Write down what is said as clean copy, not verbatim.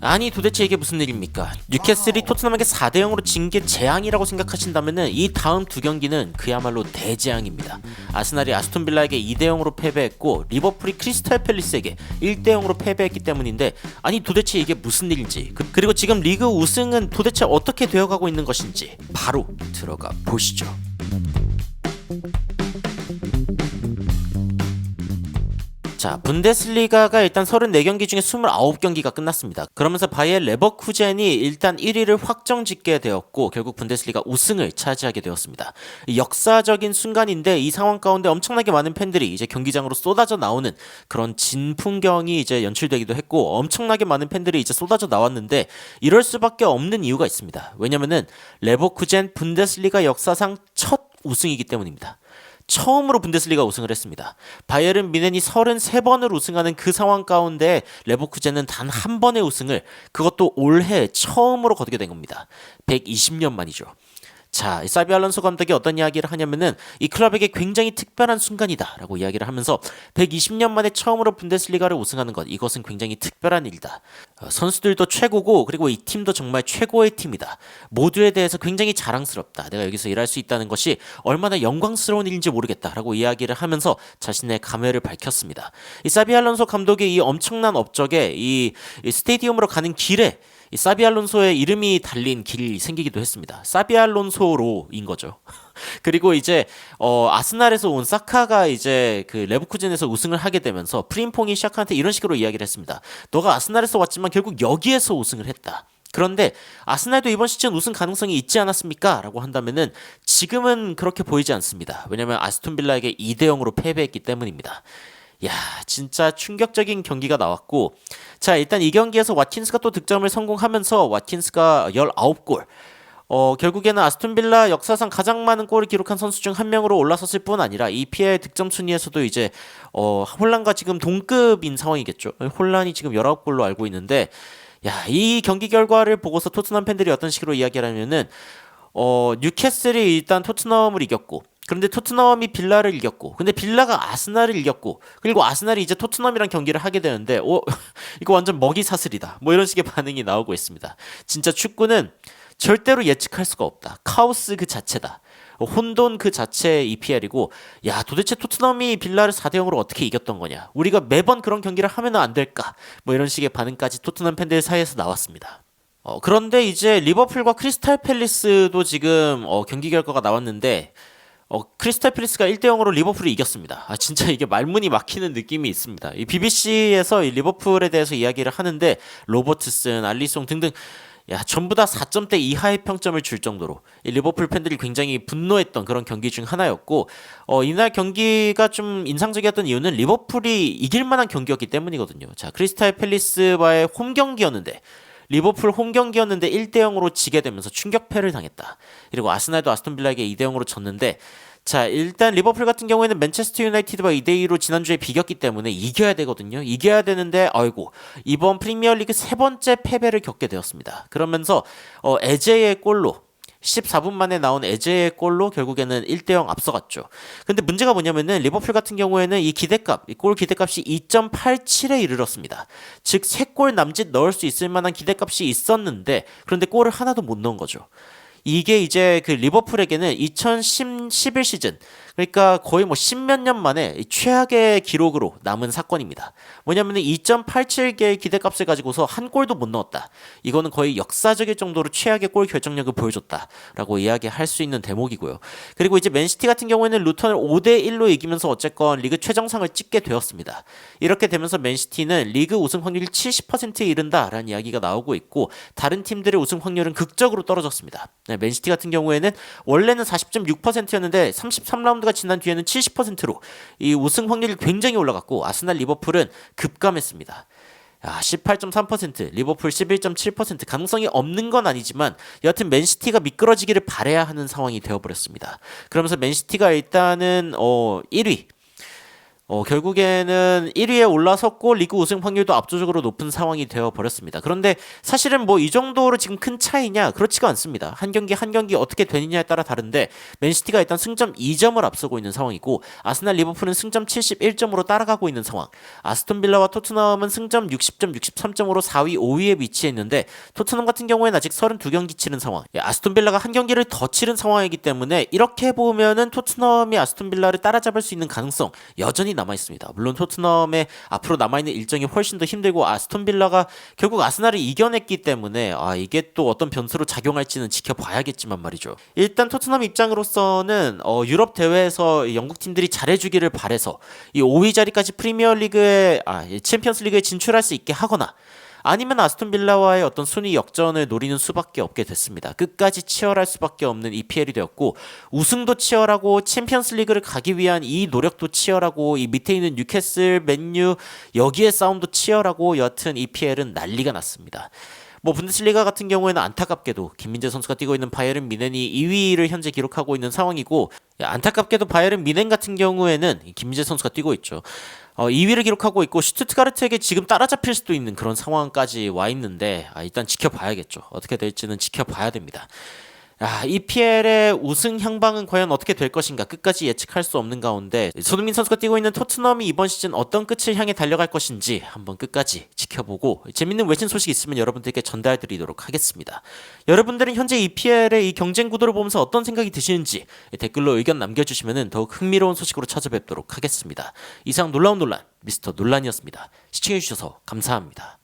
아니 도대체 이게 무슨 일입니까? 뉴캐슬이 토트넘에게 4대 0으로 진 게 재앙이라고 생각하신다면은 이 다음 두 경기는 그야말로 대재앙입니다. 아스날이 아스톤 빌라에게 2대 0으로 패배했고 리버풀이 크리스탈 팰리스에게 1대 0으로 패배했기 때문인데 아니 도대체 이게 무슨 일인지 그리고 지금 리그 우승은 도대체 어떻게 되어가고 있는 것인지 바로 들어가 보시죠. 자, 분데스리가가 일단 34경기 중에 29경기가 끝났습니다. 그러면서 바이엘 레버쿠젠이 일단 1위를 확정짓게 되었고 결국 분데스리가 우승을 차지하게 되었습니다. 역사적인 순간인데 이 상황 가운데 엄청나게 많은 팬들이 이제 경기장으로 쏟아져 나오는 그런 진풍경이 이제 연출되기도 했고 엄청나게 많은 팬들이 이제 쏟아져 나왔는데 이럴 수밖에 없는 이유가 있습니다. 왜냐면은 레버쿠젠 분데스리가 역사상 첫 우승이기 때문입니다. 처음으로 분데스리가 우승을 했습니다. 바이에른 뮌헨이 33번을 우승하는 그 상황 가운데 레버쿠젠은 단 한 번의 우승을 그것도 올해 처음으로 거두게 된 겁니다. 120년 만이죠. 자, 사비 알론소 감독이 어떤 이야기를 하냐면은 이 클럽에게 굉장히 특별한 순간이다라고 이야기를 하면서 120년 만에 처음으로 분데스리가를 우승하는 것 이것은 굉장히 특별한 일이다. 선수들도 최고고 그리고 이 팀도 정말 최고의 팀이다. 모두에 대해서 굉장히 자랑스럽다. 내가 여기서 일할 수 있다는 것이 얼마나 영광스러운 일인지 모르겠다라고 이야기를 하면서 자신의 감회를 밝혔습니다. 이 사비 알론소 감독의 이 엄청난 업적에 이 스테디움으로 가는 길에 이 사비 알론소의 이름이 달린 길이 생기기도 했습니다. 사비 알론소로인 거죠. 그리고 이제 아스날에서 온 사카가 이제 그 레버쿠젠에서 우승을 하게 되면서 프림퐁이 샤카한테 이런 식으로 이야기를 했습니다. 너가 아스날에서 왔지만 결국 여기에서 우승을 했다. 그런데 아스날도 이번 시즌 우승 가능성이 있지 않았습니까? 라고 한다면은 지금은 그렇게 보이지 않습니다. 왜냐면 아스톤 빌라에게 2대 0으로 패배했기 때문입니다. 야, 진짜 충격적인 경기가 나왔고 자, 일단 이 경기에서 와킨스가 또 득점을 성공하면서 와킨스가 19골 결국에는 아스톤 빌라 역사상 가장 많은 골을 기록한 선수 중 한 명으로 올라섰을 뿐 아니라 EPL 득점 순위에서도 이제 홀란과 지금 동급인 상황이겠죠. 홀란이 지금 19골로 알고 있는데 야, 이 경기 결과를 보고서 토트넘 팬들이 어떤 식으로 이야기를 하냐면은 뉴캐슬이 일단 토트넘을 이겼고 그런데 토트넘이 빌라를 이겼고 근데 빌라가 아스날을 이겼고 그리고 아스날이 이제 토트넘이랑 경기를 하게 되는데 이거 완전 먹이 사슬이다 뭐 이런 식의 반응이 나오고 있습니다. 진짜 축구는 절대로 예측할 수가 없다. 카오스 그 자체다. 혼돈 그 자체의 EPL이고 야 도대체 토트넘이 빌라를 4대 0으로 어떻게 이겼던 거냐 우리가 매번 그런 경기를 하면 안 될까 뭐 이런 식의 반응까지 토트넘 팬들 사이에서 나왔습니다. 그런데 이제 리버풀과 크리스탈 팰리스도 지금 경기 결과가 나왔는데 크리스탈 팰리스가 1대 0으로 리버풀을 이겼습니다. 아 진짜 이게 말문이 막히는 느낌이 있습니다. 이 BBC에서 이 리버풀에 대해서 이야기를 하는데 로버트슨, 알리송 등등 야 전부 다 4점대 이하의 평점을 줄 정도로 이 리버풀 팬들이 굉장히 분노했던 그런 경기 중 하나였고 이날 경기가 좀 인상적이었던 이유는 리버풀이 이길 만한 경기였기 때문이거든요. 자 크리스탈 팰리스와의 홈 경기였는데 리버풀 홈 경기였는데 1대 0으로 지게 되면서 충격패를 당했다. 그리고 아스날도 아스톤 빌라에게 2대 0으로 졌는데 자 일단 리버풀 같은 경우에는 맨체스터 유나이티드와 2대 2로 지난주에 비겼기 때문에 이겨야 되거든요. 이겨야 되는데 아이고 이번 프리미어리그 세 번째 패배를 겪게 되었습니다. 그러면서 에제의 골로 14분 만에 나온 에제의 골로 결국에는 1대 0 앞서갔죠. 근데 문제가 뭐냐면은 리버풀 같은 경우에는 이 기대값, 이 골 기대값이 2.87에 이르렀습니다. 즉 3골 남짓 넣을 수 있을 만한 기대값이 있었는데 그런데 골을 하나도 못 넣은 거죠. 이게 이제 그 리버풀에게는 2011 시즌 그러니까 거의 뭐 10몇 년 만에 최악의 기록으로 남은 사건입니다. 뭐냐면 2.87개의 기대값을 가지고서 한 골도 못 넣었다. 이거는 거의 역사적일 정도로 최악의 골 결정력을 보여줬다라고 이야기할 수 있는 대목이고요. 그리고 이제 맨시티 같은 경우에는 루턴을 5대 1로 이기면서 어쨌건 리그 최정상을 찍게 되었습니다. 이렇게 되면서 맨시티는 리그 우승 확률이 70%에 이른다라는 이야기가 나오고 있고 다른 팀들의 우승 확률은 극적으로 떨어졌습니다. 네, 맨시티 같은 경우에는 원래는 40.6%였는데 33라운드가 지난 뒤에는 70%로 이 우승 확률이 굉장히 올라갔고 아스날 리버풀은 급감했습니다. 18.3%, 리버풀 11.7% 가능성이 없는 건 아니지만 여하튼 맨시티가 미끄러지기를 바라야 하는 상황이 되어버렸습니다. 그러면서 맨시티가 일단은 1위 결국에는 1위에 올라섰고 리그 우승 확률도 압도적으로 높은 상황이 되어 버렸습니다. 그런데 사실은 뭐 이 정도로 지금 큰 차이냐? 그렇지가 않습니다. 한 경기 한 경기 어떻게 되느냐에 따라 다른데 맨시티가 일단 승점 2점을 앞서고 있는 상황이고 아스날 리버풀은 승점 71점으로 따라가고 있는 상황. 아스톤 빌라와 토트넘은 승점 60점, 63점으로 4위, 5위에 위치해 있는데 토트넘 같은 경우에는 아직 32경기 치른 상황. 아스톤 빌라가 한 경기를 더 치른 상황이기 때문에 이렇게 보면은 토트넘이 아스톤 빌라를 따라잡을 수 있는 가능성 여전히 남아 있습니다. 물론 토트넘의 앞으로 남아 있는 일정이 훨씬 더 힘들고 아스톤 빌라가 결국 아스날을 이겨냈기 때문에 이게 또 어떤 변수로 작용할지는 지켜봐야겠지만 말이죠. 일단 토트넘 입장으로서는 유럽 대회에서 영국 팀들이 잘해주기를 바래서 이 5위 자리까지 프리미어리그에 챔피언스리그에 진출할 수 있게 하거나 아니면 아스톤 빌라와의 어떤 순위 역전을 노리는 수밖에 없게 됐습니다. 끝까지 치열할 수밖에 없는 EPL이 되었고 우승도 치열하고 챔피언스 리그를 가기 위한 이 노력도 치열하고 이 밑에 있는 뉴캐슬, 맨유 여기에 싸움도 치열하고 여하튼 EPL은 난리가 났습니다. 뭐 분데스리가 같은 경우에는 안타깝게도 김민재 선수가 뛰고 있는 바이에른 뮌헨이 2위를 현재 기록하고 있는 상황이고 안타깝게도 바이에른 뮌헨 같은 경우에는 김민재 선수가 뛰고 있죠. 2위를 기록하고 있고 슈투트가르트에게 지금 따라잡힐 수도 있는 그런 상황까지 와 있는데 일단 지켜봐야겠죠. 어떻게 될지는 지켜봐야 됩니다. EPL의 우승 향방은 과연 어떻게 될 것인가 끝까지 예측할 수 없는 가운데 손흥민 선수가 뛰고 있는 토트넘이 이번 시즌 어떤 끝을 향해 달려갈 것인지 한번 끝까지 지켜보고 재밌는 외신 소식 있으면 여러분들께 전달드리도록 하겠습니다. 여러분들은 현재 EPL의 이 경쟁 구도를 보면서 어떤 생각이 드시는지 댓글로 의견 남겨주시면 더욱 흥미로운 소식으로 찾아뵙도록 하겠습니다. 이상 놀라운 논란 미스터 논란이었습니다. 시청해주셔서 감사합니다.